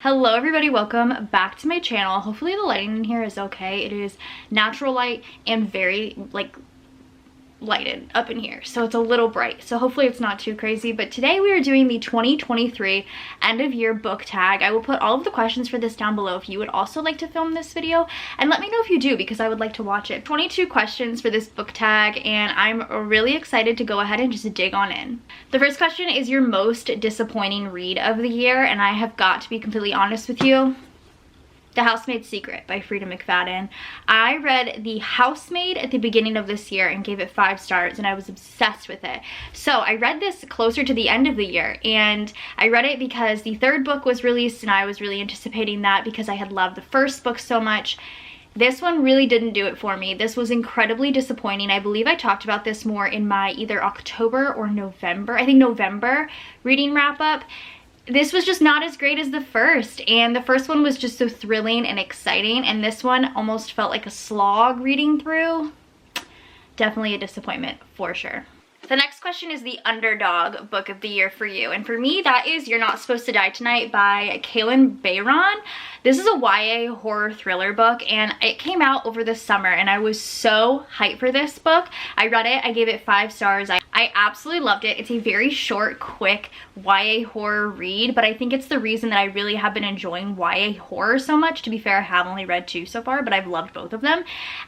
Hello everybody, welcome back to my channel. Hopefully the lighting in here is okay. It is natural light and very lighted up in here, so it's a little bright, so hopefully it's not too crazy. But today we are doing the 2023 end of year book tag. I will put all of the questions for this down below if you would also like to film this video, and let me know if you do because I would like to watch it. 22 questions for this book tag, and I'm really excited to go ahead and just dig on in. The first question is your most disappointing read of the year, and I have got to be completely honest with you. The Housemaid's Secret by Frida McFadden. I read The Housemaid at the beginning of this year and gave it 5 stars, and I was obsessed with it. So I read this closer to the end of the year, and I read it because the 3rd book was released, and I was really anticipating that because I had loved the 1st book so much. This one really didn't do it for me. This was incredibly disappointing. I believe I talked about this more in my either October or November, I think November reading wrap up. This was just not as great as the first, and the first one was just so thrilling and exciting, and this one almost felt like a slog reading through. Definitely a disappointment for sure. The next question is the Underdog book of the year for you, and for me that is You're Not Supposed to Die Tonight by Kailyn Bayron. This is a YA horror thriller book, and it came out over the summer, and I was so hyped for this book. I read it, I gave it 5 stars. I absolutely loved it. It's a very short, quick YA horror read, but I think it's the reason that I really have been enjoying YA horror so much. To be fair, I have only read 2 so far, but I've loved both of them.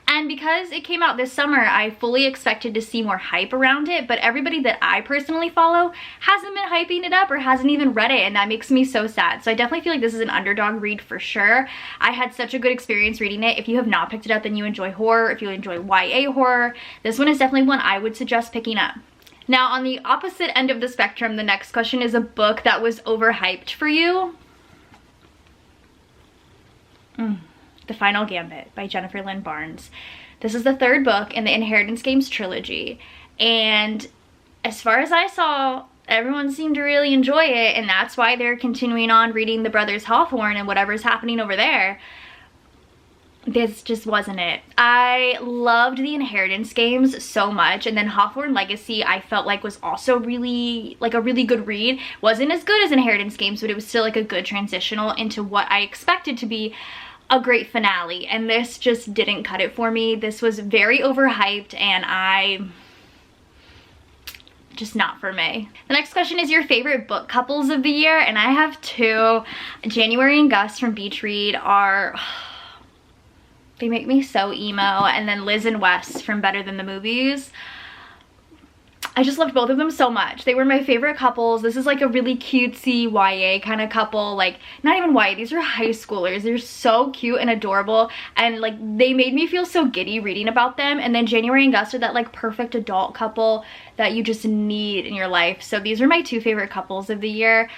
And because it came out this summer, I fully expected to see more hype around it, but everybody that I personally follow hasn't been hyping it up or hasn't even read it, and that makes me so sad. So I definitely feel like this is an Underdog read for sure. I had such a good experience reading it. If you have not picked it up and you enjoy horror, if you enjoy YA horror, this one is definitely one I would suggest picking up. Now, on the opposite end of the spectrum, the next question is a book that was overhyped for you. The Final Gambit by Jennifer Lynn Barnes. This is the 3rd book in the Inheritance Games trilogy, and as far as I saw, everyone seemed to really enjoy it, and that's why they're continuing on reading the Brothers Hawthorne and whatever's happening over there. This just wasn't it. I loved the Inheritance Games so much, and then Hawthorne Legacy I felt like was also really a really good read. Wasn't as good as Inheritance Games, but it was still like a good transitional into what I expected to be a great finale, and this just didn't cut it for me. This was very overhyped, and just not for me. The next question is your favorite book couples of the year, and I have 2. January and Gus from Beach Read are... they make me so emo, and then Liz and Wes from Better Than the Movies. I just loved both of them so much. They were my favorite couples. This is like a really cutesy YA kind of couple, like not even YA, these are high schoolers. They're so cute and adorable, and like they made me feel so giddy reading about them. And then January and Gus are that like perfect adult couple that you just need in your life. So these are my 2 favorite couples of the year.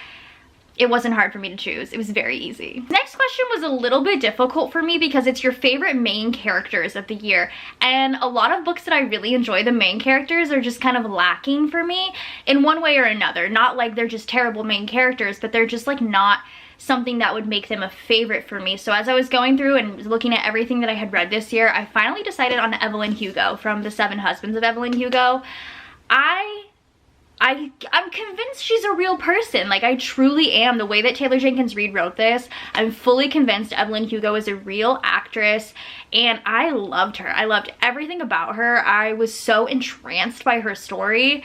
It wasn't hard for me to choose. It was very easy. Next question was a little bit difficult for me because it's your favorite main characters of the year. And a lot of books that I really enjoy, the main characters are just kind of lacking for me in one way or another. Not like they're just terrible main characters, but they're just like not something that would make them a favorite for me. So as I was going through and looking at everything that I had read this year, I finally decided on Evelyn Hugo from The 7 Husbands of Evelyn Hugo. I'm convinced she's a real person. Like, I truly am. The way that Taylor Jenkins Reid wrote this, I'm fully convinced Evelyn Hugo is a real actress, and I loved her. I loved everything about her. I was so entranced by her story.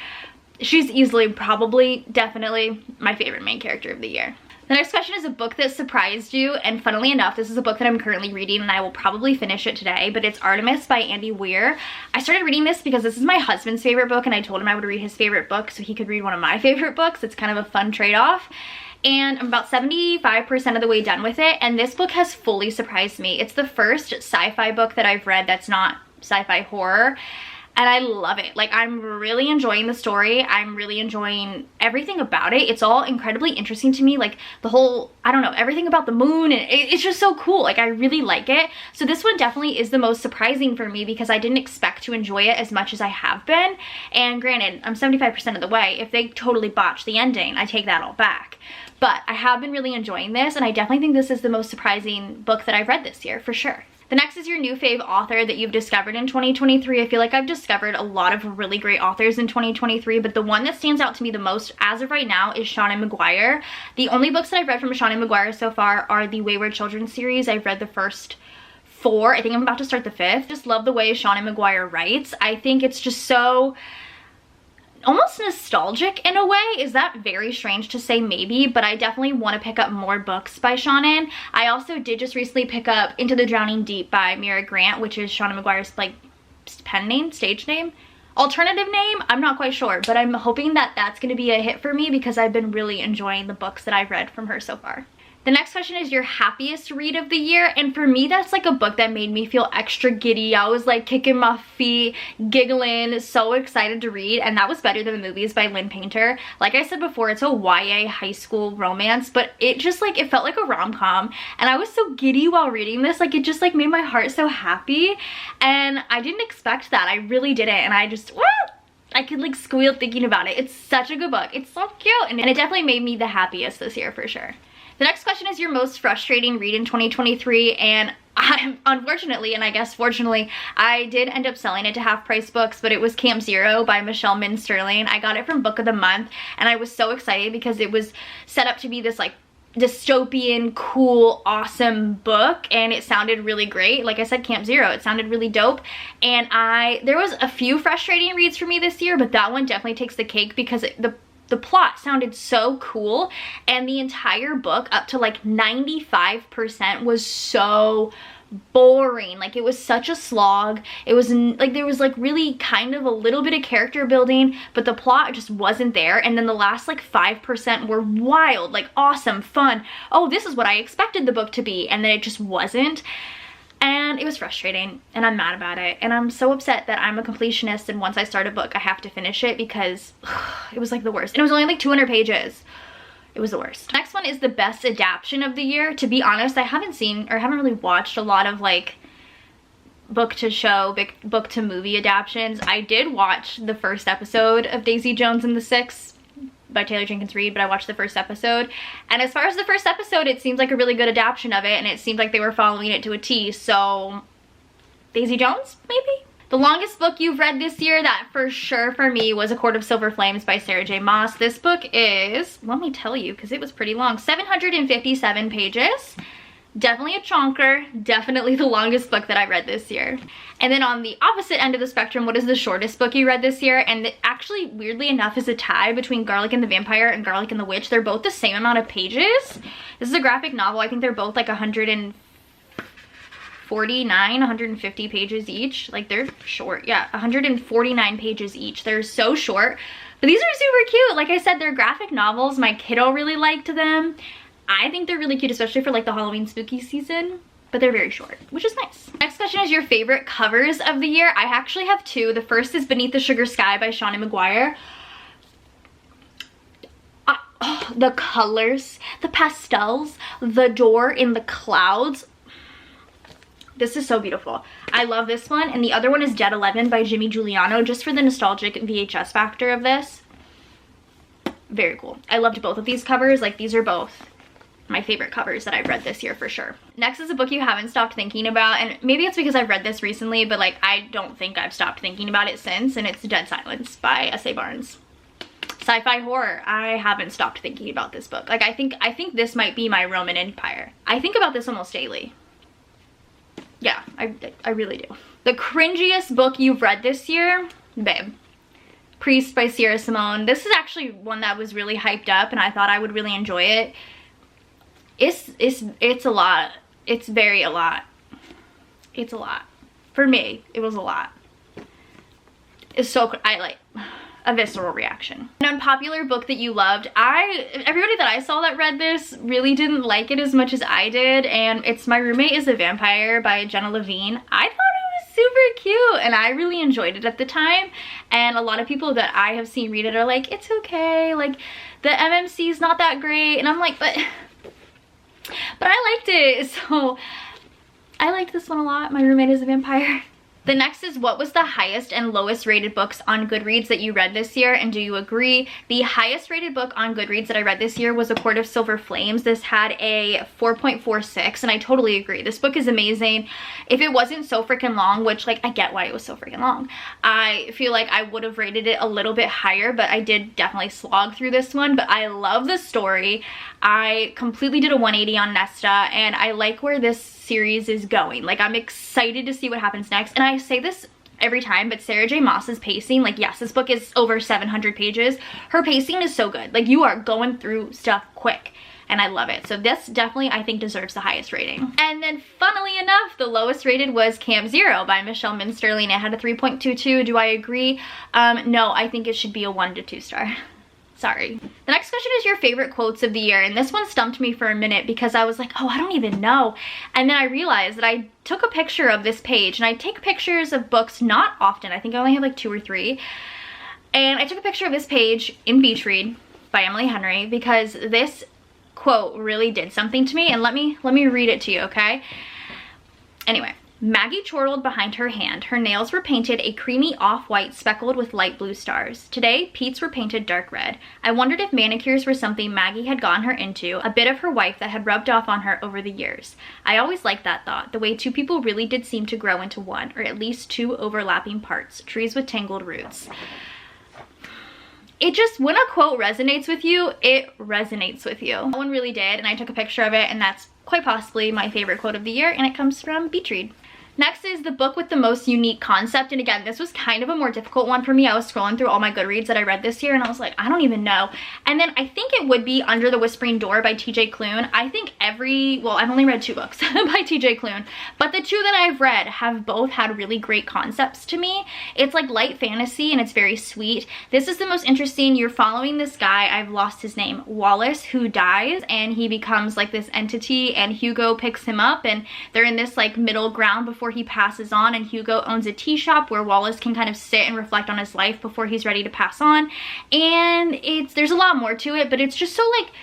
She's easily, probably, definitely my favorite main character of the year. The next question is a book that surprised you, and funnily enough, this is a book that I'm currently reading, and I will probably finish it today, but it's Artemis by Andy Weir. I started reading this because this is my husband's favorite book, and I told him I would read his favorite book so he could read one of my favorite books. It's kind of a fun trade-off. And I'm about 75% of the way done with it, and this book has fully surprised me. It's the first sci-fi book that I've read that's not sci-fi horror, and I love it. Like, I'm really enjoying the story. I'm really enjoying everything about it. It's all incredibly interesting to me. Like, the whole, I don't know, everything about the moon, and it's just so cool. Like, I really like it. So this one definitely is the most surprising for me because I didn't expect to enjoy it as much as I have been. And granted, I'm 75% of the way. If they totally botch the ending, I take that all back. But I have been really enjoying this, and I definitely think this is the most surprising book that I've read this year, for sure. The next is your new fave author that you've discovered in 2023. I feel like I've discovered a lot of really great authors in 2023, but the one that stands out to me the most as of right now is Seanan McGuire. The only books that I've read from Seanan McGuire so far are the Wayward Children series. I've read the first 4. I think I'm about to start the 5th. Just love the way Seanan McGuire writes. I think it's just so almost nostalgic in a way. Is that very strange to say? Maybe, but I definitely want to pick up more books by Seanan. I also did just recently pick up Into the Drowning Deep by Mira Grant, which is Seanan McGuire's like pen name, stage name, alternative name. I'm not quite sure, but I'm hoping that that's going to be a hit for me because I've been really enjoying the books that I've read from her so far. The next question is your happiest read of the year, and for me that's like a book that made me feel extra giddy. I was like kicking my feet, giggling, so excited to read, and that was Better Than the Movies by Lynn Painter. Like I said before, it's a YA high school romance, but it just like, it felt like a rom-com, and I was so giddy while reading this. Like it just like made my heart so happy, and I didn't expect that. I really didn't, and I just, woo! I could like squeal thinking about it. It's such a good book. It's so cute, and it definitely made me the happiest this year for sure. The next question is your most frustrating read in 2023, and unfortunately, and I guess fortunately, I did end up selling it to Half Price Books, but it was Camp Zero by Michelle Min Sterling. I got it from Book of the Month, and I was so excited because it was set up to be this like dystopian, cool, awesome book, and it sounded really great. Like I said, Camp Zero, it sounded really dope, and there was a few frustrating reads for me this year, but that one definitely takes the cake because the plot sounded so cool, and the entire book up to like 95% was so boring. Like it was such a slog. It was like there was like really kind of a little bit of character building, but the plot just wasn't there. And then the last like 5% were wild, like awesome, fun. Oh, this is what I expected the book to be, and then it just wasn't. And it was frustrating, and I'm mad about it, and I'm so upset that I'm a completionist, and once I start a book I have to finish it because it was like the worst, and it was only like 200 pages. It was the worst. Next one is the best adaptation of the year. To be honest, I haven't seen or haven't really watched a lot of like book to show, book to movie adaptions. I did watch the first episode of Daisy Jones and the Six by Taylor Jenkins Reid, but I watched the first episode, and as far as the first episode, it seems like a really good adaptation of it, and it seemed like they were following it to a T. So Daisy Jones, maybe? The longest book you've read this year, that for sure for me was A Court of Silver Flames by Sarah J Maas. This book is, let me tell you, because it was pretty long, 757 pages. Definitely a chonker, definitely the longest book that I read this year. And then on the opposite end of the spectrum, what is the shortest book you read this year? And it actually, weirdly enough, is a tie between Garlic and the Vampire and Garlic and the Witch. They're both the same amount of pages. This is a graphic novel. I think they're both like 149, 150 pages each. Like they're short, yeah, 149 pages each. They're so short, but these are super cute. Like I said, they're graphic novels. My kiddo really liked them. I think they're really cute, especially for like the Halloween spooky season, but they're very short, which is nice. Next question is your favorite covers of the year. I actually have 2. The first is Beneath the Sugar Sky by Seanan McGuire. Oh, the colors, the pastels, the door in the clouds. This is so beautiful. I love this one. And the other one is Dead 11 by Jimmy Giuliano, just for the nostalgic VHS factor of this. Very cool. I loved both of these covers. Like these are both my favorite covers that I've read this year for sure. Next is a book you haven't stopped thinking about, and maybe it's because I've read this recently, but like I don't think I've stopped thinking about it since, and it's Dead Silence by S.A. Barnes. Sci-fi horror. I haven't stopped thinking about this book. Like I think this might be my Roman Empire. I think about this almost daily. Yeah, I really do. The cringiest book you've read this year? Babe. Priest by Sierra Simone. This is actually one that was really hyped up, and I thought I would really enjoy it. It's a lot. It's very a lot. It's a lot. For me, it was a lot. It's so, I like a visceral reaction. An unpopular book that you loved. Everybody that I saw that read this really didn't like it as much as I did, and it's My Roommate is a Vampire by Jenna Levine. I thought it was super cute, and I really enjoyed it at the time, and a lot of people that I have seen read it are like, it's okay, like the MMC is not that great, and I'm like, but I liked it. So I liked this one a lot. My Roommate is a Vampire. The next is, what was the highest and lowest rated books on Goodreads that you read this year, and do you agree? The highest rated book on Goodreads that I read this year was A Court of Silver Flames. This had a 4.46, and I totally agree. This book is amazing. If it wasn't so freaking long, which, like, I get why it was so freaking long, I feel like I would have rated it a little bit higher, but I did definitely slog through this one. But I love the story. I completely did a 180 on Nesta, and I like where this series is going. Like, I'm excited to see what happens next. And I say this every time, but Sarah J Maas's pacing, like, yes, this book is over 700 pages. Her pacing is so good. Like, you are going through stuff quick, and I love it. So this definitely, I think, deserves the highest rating. And then, funnily enough, the lowest rated was Camp Zero by Michelle Minsterling. It had a 3.22. Do I agree? No, I think it should be a 1 to 2 star. Sorry. The next question is your favorite quotes of the year, and this one stumped me for a minute because I was like, oh, I don't even know. And then I realized that I took a picture of this page, and I take pictures of books not often. I think I only have like 2 or 3. And I took a picture of this page in Beach Read by Emily Henry because this quote really did something to me, and let me read it to you, okay? Anyway. Maggie chortled behind her hand. Her nails were painted a creamy off-white speckled with light blue stars. Today, Pete's were painted dark red. I wondered if manicures were something Maggie had gotten her into, a bit of her wife that had rubbed off on her over the years. I always liked that thought, the way 2 people really did seem to grow into one, or at least 2 overlapping parts, trees with tangled roots. It just, when a quote resonates with you, it resonates with you. That one really did, and I took a picture of it, and that's quite possibly my favorite quote of the year, and it comes from Beach Read. Next is the book with the most unique concept, and again, this was kind of a more difficult one for me. I was scrolling through all my Goodreads that I read this year, and I was like, I don't even know. And then I think it would be Under the Whispering Door by TJ Klune. I think well, I've only read 2 books by TJ Klune, but the 2 that I've read have both had really great concepts to me. It's like light fantasy, and it's very sweet. This is the most interesting. You're following this guy, I've lost his name, Wallace, who dies, and he becomes like this entity, and Hugo picks him up, and they're in this like middle ground before he passes on, and Hugo owns a tea shop where Wallace can kind of sit and reflect on his life before he's ready to pass on. And there's a lot more to it, but it's just so, like,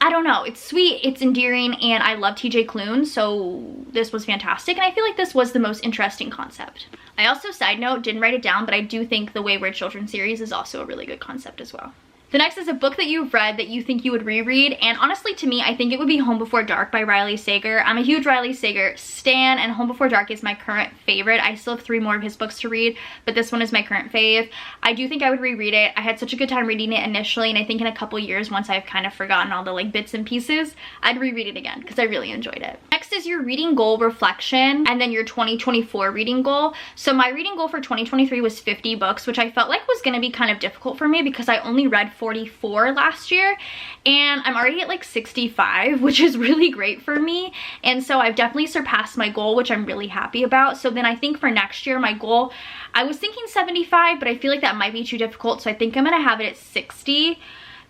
I don't know, it's sweet, it's endearing, and I love TJ Klune, so this was fantastic, and I feel like this was the most interesting concept. I also, side note, didn't write it down, but I do think the Wayward Children series is also a really good concept as well. The next is a book that you've read that you think you would reread, and honestly, to me, I think it would be Home Before Dark by Riley Sager. I'm a huge Riley Sager stan, and Home Before Dark is my current favorite. I still have 3 more of his books to read, but this one is my current fave. I do think I would reread it. I had such a good time reading it initially, and I think in a couple years, once I've kind of forgotten all the like bits and pieces, I'd reread it again because I really enjoyed it. Next is your reading goal reflection, and then your 2024 reading goal. So my reading goal for 2023 was 50 books, which I felt like was going to be kind of difficult for me because I only read 44 last year, and I'm already at like 65, which is really great for me. And so I've definitely surpassed my goal, which I'm really happy about. So then I think for next year, my goal, I was thinking 75, but I feel like that might be too difficult. So I think I'm gonna have it at 60.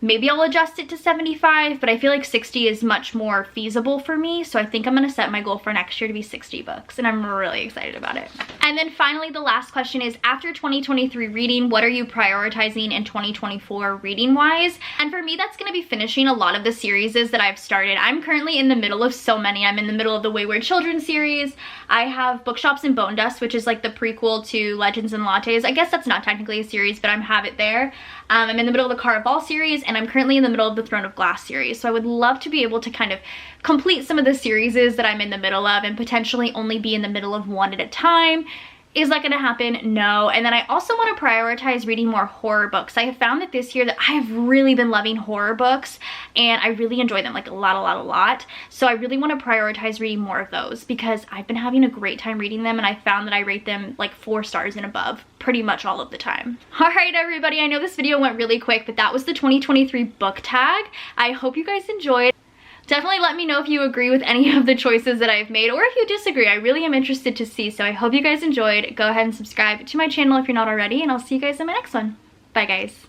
Maybe I'll adjust it to 75, but I feel like 60 is much more feasible for me. So I think I'm gonna set my goal for next year to be 60 books, and I'm really excited about it. And then finally, the last question is, after 2023 reading, what are you prioritizing in 2024 reading wise? And for me, that's gonna be finishing a lot of the series that I've started. I'm currently in the middle of so many. I'm in the middle of the Wayward Children series. I have Bookshops and Bone Dust, which is like the prequel to Legends and Lattes. I guess that's not technically a series, but I have it there. I'm in the middle of the Caraval series, and I'm currently in the middle of the Throne of Glass series. So I would love to be able to kind of complete some of the series that I'm in the middle of and potentially only be in the middle of one at a time. Is that gonna happen? No. And then I also want to prioritize reading more horror books. I have found that this year that I have really been loving horror books, and I really enjoy them, like a lot. So I really want to prioritize reading more of those because I've been having a great time reading them, and I found that I rate them like 4 stars and above pretty much all of the time. All right, everybody, I know this video went really quick, but that was the 2023 book tag. I hope you guys enjoyed. Definitely let me know if you agree with any of the choices that I've made, or if you disagree. I really am interested to see, so I hope you guys enjoyed. Go ahead and subscribe to my channel if you're not already, and I'll see you guys in my next one. Bye, guys.